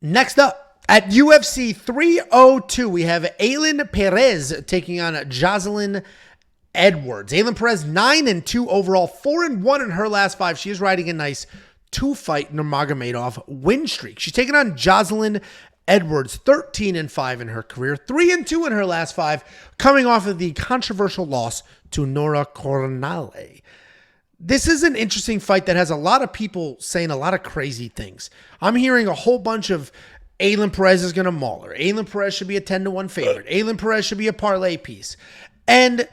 Next up, at UFC 302, we have Ailin Perez taking on Joselyne Edwards. Ailin Perez, 9-2 overall, 4-1 in her last 5. She is riding a nice 2-fight Nurmagomedov win streak. She's taking on Joselyne Edwards, 13-5 in her career, 3-2 in her last 5, coming off of the controversial loss to Nora Cornale. This is an interesting fight that has a lot of people saying a lot of crazy things. I'm hearing a whole bunch of Ailin Perez is going to maul her. Ailin Perez should be a 10-1 favorite. Ailin Perez should be a parlay piece. And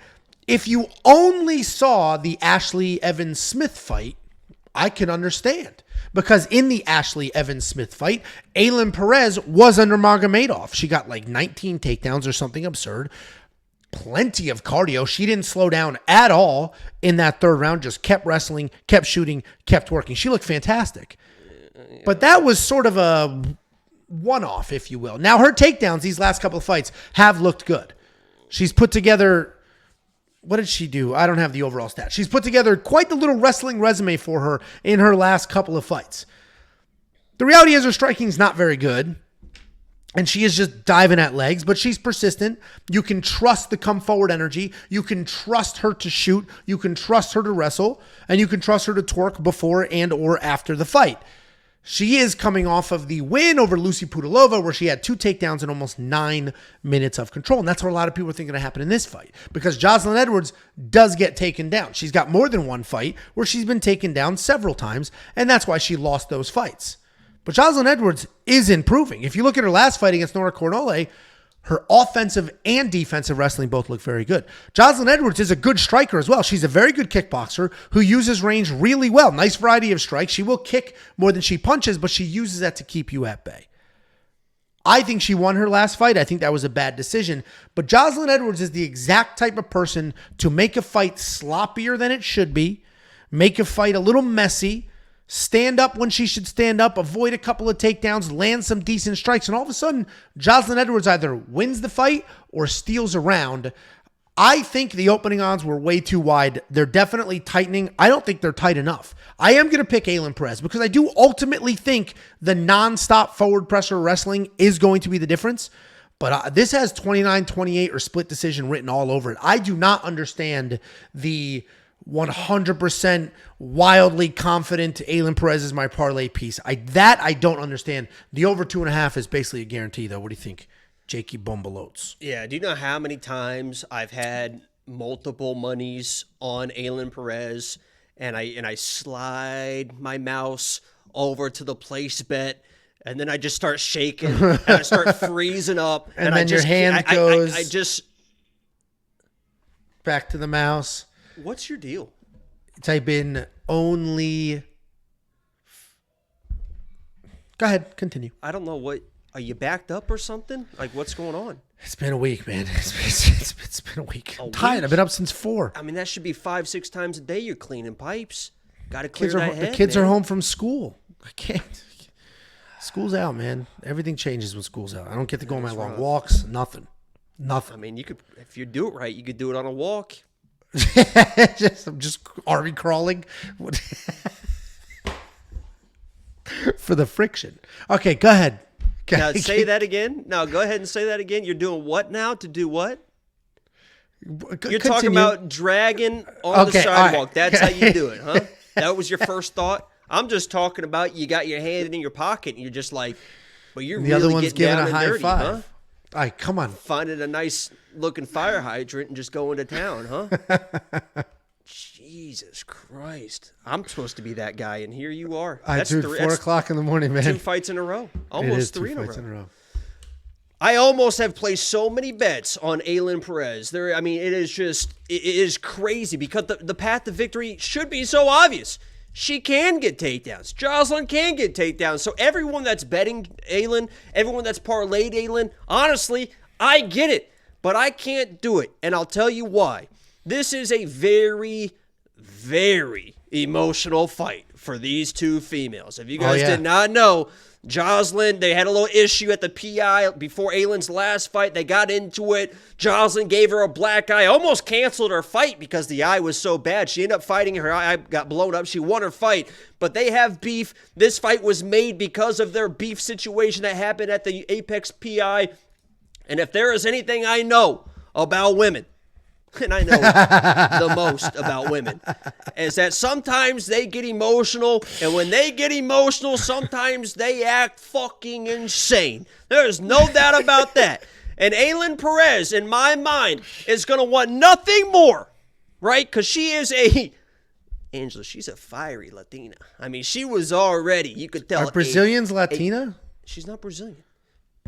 if you only saw the Ashley Evans-Smith fight, I can understand. Because in the Ashley Evans-Smith fight, Ailin Perez was under Nurmagomedov. She got like 19 takedowns or something absurd. Plenty of cardio. She didn't slow down at all in that third round. Just kept wrestling, kept shooting, kept working. She looked fantastic. But that was sort of a one-off, if you will. Now, her takedowns these last couple of fights have looked good. She's put together... What did she do? I don't have the overall stats. She's put together quite the little wrestling resume for her in her last couple of fights. The reality is her striking is not very good. And she is just diving at legs, but she's persistent. You can trust the come forward energy. You can trust her to shoot. You can trust her to wrestle. And you can trust her to twerk before and or after the fight. She is coming off of the win over Lucy Pudilova, where she had 2 takedowns and almost 9 minutes of control. And that's what a lot of people are thinking to happen in this fight, because Joselyne Edwards does get taken down. She's got more than one fight where she's been taken down several times, and that's why she lost those fights. But Joselyne Edwards is improving. If you look at her last fight against Nora Cornale, her offensive and defensive wrestling both look very good. Joselyne Edwards is a good striker as well. She's a very good kickboxer who uses range really well. Nice variety of strikes. She will kick more than she punches, but she uses that to keep you at bay. I think she won her last fight. I think that was a bad decision. But Joselyne Edwards is the exact type of person to make a fight sloppier than it should be, make a fight a little messy, stand up when she should stand up, avoid a couple of takedowns, land some decent strikes, and all of a sudden, Joselyne Edwards either wins the fight or steals a round. I think the opening odds were way too wide. They're definitely tightening. I don't think they're tight enough. I am going to pick Ailin Perez because I do ultimately think the nonstop forward pressure wrestling is going to be the difference. But this has 29-28 or split decision written all over it. I do not understand the 100% wildly confident Ailin Perez is my parlay piece. I don't understand. The over 2.5 is basically a guarantee, though. What do you think, Jakey Bumbalotes? Yeah, do you know how many times I've had multiple monies on Ailin Perez, and I slide my mouse over to the place bet, and then I just start shaking, and I start freezing up, and then your hand goes. I just back to the mouse. What's your deal? Type in only. Go ahead, continue. I don't know what. Are you backed up or something? Like, what's going on? It's been a week, man. It's been a week. I'm tired. I've been up since 4. I mean, that should be 5-6 times a day you're cleaning pipes. Got to clear that head. The kids are home from school. I can't. School's out, man. Everything changes when school's out. I don't get to go on my long walks. Nothing. I mean, you could, if you do it right, you could do it on a walk. I'm just army crawling for the friction. Okay, go ahead. Now say that again. No, go ahead and say that again. You're doing what now? To do what? You're talking about dragging on the sidewalk. Right. That's how you do it, huh? That was your first thought? I'm just talking about you got your hand in your pocket and you're just like, well, you're really other one's getting down giving a and high dirty, five. huh? All right, come on. Finding a nice looking fire hydrant and just going to town, huh? Jesus Christ. I'm supposed to be that guy, and here you are. That's 4 o'clock in the morning, man. 2 fights in a row. Almost 3 in a row. I almost have placed so many bets on Ailin Perez. I mean, it is crazy because the path to victory should be so obvious. She can get takedowns. Joselyne can get takedowns. So everyone that's betting Ailin, everyone that's parlayed Ailin, honestly, I get it. But I can't do it. And I'll tell you why. This is a very, very emotional fight for these two females. If you guys yeah. did not know, Joselyne, they had a little issue at the PI before Ailin's last fight. They got into it. Joselyne gave her a black eye, almost canceled her fight because the eye was so bad. She ended up fighting. Her eye got blown up. She won her fight, but they have beef. This fight was made because of their beef situation that happened at the Apex PI. And if there is anything I know about women, and I know the most about women, is that sometimes they get emotional, and when they get emotional, sometimes they act fucking insane. There's no doubt about that. And Ailin Perez, in my mind, is going to want nothing more, right? Because she is Angela, she's a fiery Latina. I mean, she was already, you could tell. Are Brazilians Latina? She's not Brazilian.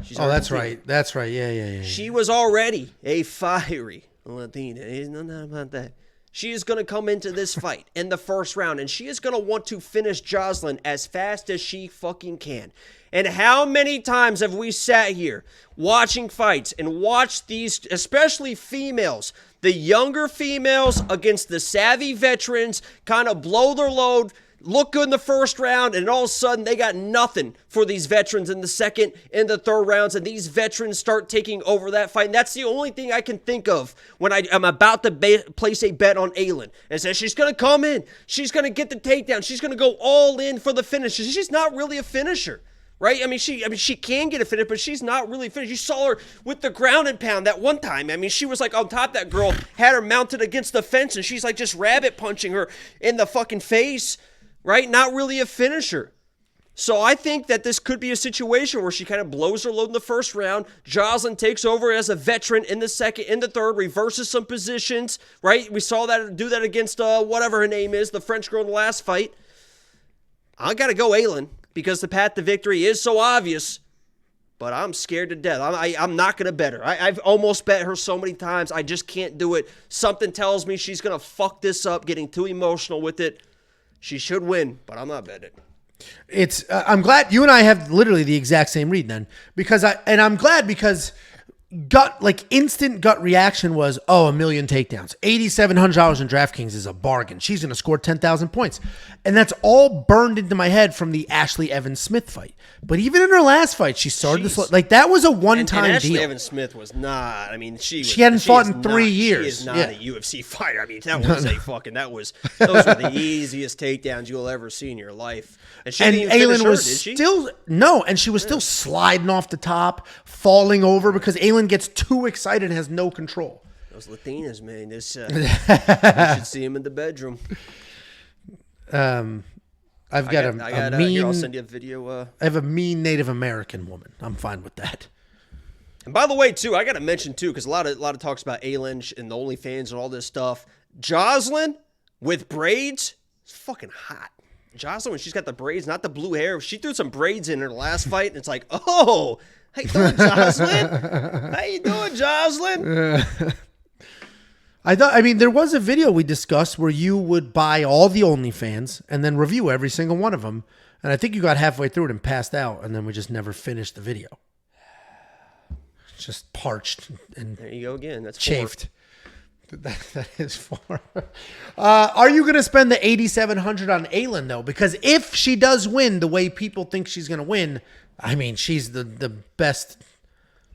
She's that's Argentinian. right. That's right. Yeah. She was already a fiery Latina. There's no doubt about that. She is going to come into this fight in the first round, and she is going to want to finish Joselyne as fast as she fucking can. And how many times have we sat here watching fights and watched these, especially females, the younger females against the savvy veterans, kind of blow their load, look good in the first round, and all of a sudden they got nothing for these veterans in the second and the third rounds, and these veterans start taking over that fight. And that's the only thing I can think of when I'm about to place a bet on Ailin. Is that she's going to come in, she's going to get the takedown, she's going to go all in for the finish. She's not really a finisher. Right? I mean, she can get a finish, but she's not really finished. You saw her with the ground and pound that one time. I mean, she was like on top of that girl, had her mounted against the fence, and she's like just rabbit punching her in the fucking face. Right? Not really a finisher. So I think that this could be a situation where she kind of blows her load in the first round. Joselyne takes over as a veteran in the second, in the third, reverses some positions. Right? We saw that do that against whatever her name is, the French girl in the last fight. I got to go Ailin, because the path to victory is so obvious, but I'm scared to death. I'm not going to bet her. I've almost bet her so many times. I just can't do it. Something tells me she's going to fuck this up, getting too emotional with it. She should win, but I'm not betting. It's. I'm glad you and I have literally the exact same read then, because I'm glad because instant gut reaction was, oh, 1 million takedowns. $8,700 in DraftKings is a bargain. She's going to score 10,000 points. And that's all burned into my head from the Ashley Evans Smith fight. But even in her last fight, she started that was a one-time deal. Ashley Evans Smith was not, I mean, she hadn't fought in 3 years. She is not a UFC fighter. I mean, that was those were the easiest takedowns you'll ever see in your life. And she didn't even finish her, did she? And she was still sliding off the top, falling over because Ailin gets too excited and has no control. Those Latinas, man, you should see them in the bedroom. I've got a mean. Here, I'll send you a video. I have a mean Native American woman. I'm fine with that. And by the way, too, I got to mention too, because a lot of talks about Ailin and the OnlyFans and all this stuff. Joselyne with braids, it's fucking hot. Joselyne, when she's got the braids, not the blue hair, she threw some braids in her last fight, and it's like, oh, how you doing, Joselyne? How you doing, Joselyne? There was a video we discussed where you would buy all the OnlyFans and then review every single one of them. And I think you got halfway through it and passed out, and then we just never finished the video. It's just parched and there you go again. That's chafed. That is 4. Are you going to spend the $8,700 on Ailin though? Because if she does win the way people think she's going to win, I mean, she's the best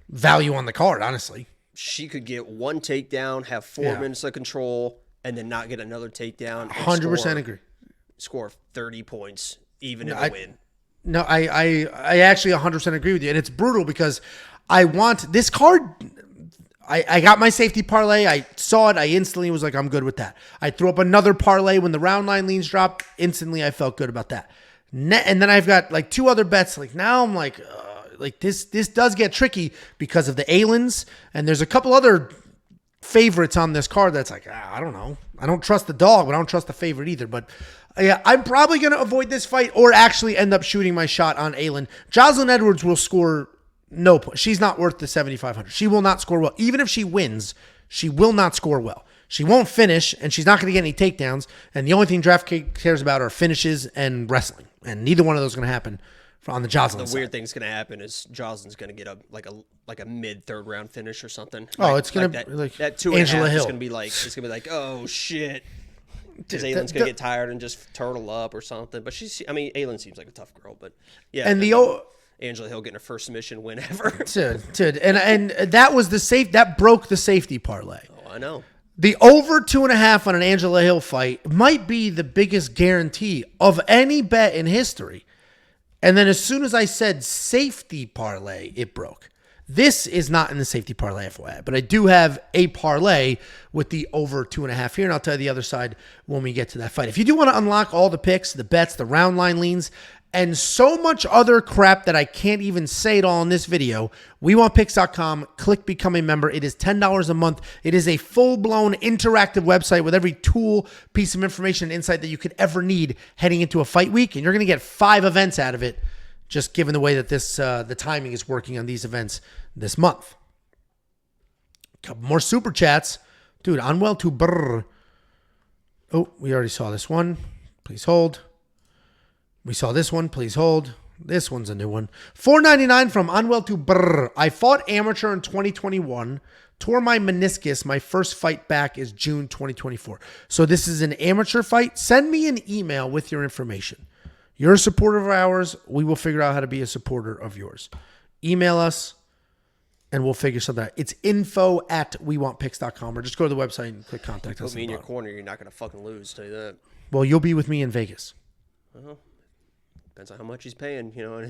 value on the card, honestly. She could get one takedown, have 4 minutes of control, and then not get another takedown. 100% agree. Score 30 points, even in a win. No, I actually 100% agree with you. And it's brutal because I want this card. I got my safety parlay. I saw it. I instantly was like, I'm good with that. I threw up another parlay when the round line leans dropped. Instantly, I felt good about that. And then I've got like 2 other bets. Like now I'm like this does get tricky because of the Ailins. And there's a couple other favorites on this card that's like, I don't know. I don't trust the dog, but I don't trust the favorite either. But yeah, I'm probably going to avoid this fight or actually end up shooting my shot on Ailin. Joselyne Edwards will score no point. She's not worth the 7,500. She will not score well. Even if she wins, she will not score well. She won't finish, and she's not going to get any takedowns. And the only thing DraftKings cares about are finishes and wrestling. And neither one of those is going to happen on the Joselyne side. The weird thing's going to happen is Joselyne's going to get a mid third round finish or something. Oh, it's going to be like that 2.5 is going to be like, it's going to be like, oh shit. because Ailin's going to get tired and just turtle up or something. But Ailin seems like a tough girl. But yeah, and Angela Hill getting her first submission win ever. Dude, and that was that broke the safety parlay. Oh, I know. The over 2.5 on an Angela Hill fight might be the biggest guarantee of any bet in history. And then as soon as I said safety parlay, it broke. This is not in the safety parlay, FYI, but I do have a parlay with the over 2.5 here, and I'll tell you the other side when we get to that fight. If you do want to unlock all the picks, the bets, the round line leans, and so much other crap that I can't even say it all in this video, WeWantPicks.com, click Become a Member. It is $10 a month. It is a full-blown interactive website with every tool, piece of information, and insight that you could ever need heading into a fight week, and you're going to get 5 events out of it, just given the way that the timing is working on these events this month. A couple more super chats. Dude, Unwell to brr. Oh, we already saw this one. Please hold. We saw this one. Please hold. This one's a new one. $4.99 from Unwell to brr. I fought amateur in 2021. Tore my meniscus. My first fight back is June 2024. So this is an amateur fight. Send me an email with your information. You're a supporter of ours. We will figure out how to be a supporter of yours. Email us, and we'll figure something out. It's info@wewantpicks.com, or just go to the website and click contact us. Put me in your corner, you're not going to fucking lose, tell you that. Well, you'll be with me in Vegas. Well, depends on how much he's paying, you know.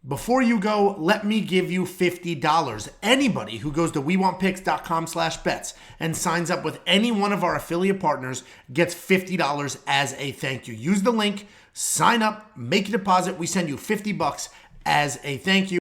Before you go, let me give you $50. Anybody who goes to WeWantPicks.com/bets and signs up with any one of our affiliate partners gets $50 as a thank you. Use the link, sign up, make a deposit. We send you $50 as a thank you.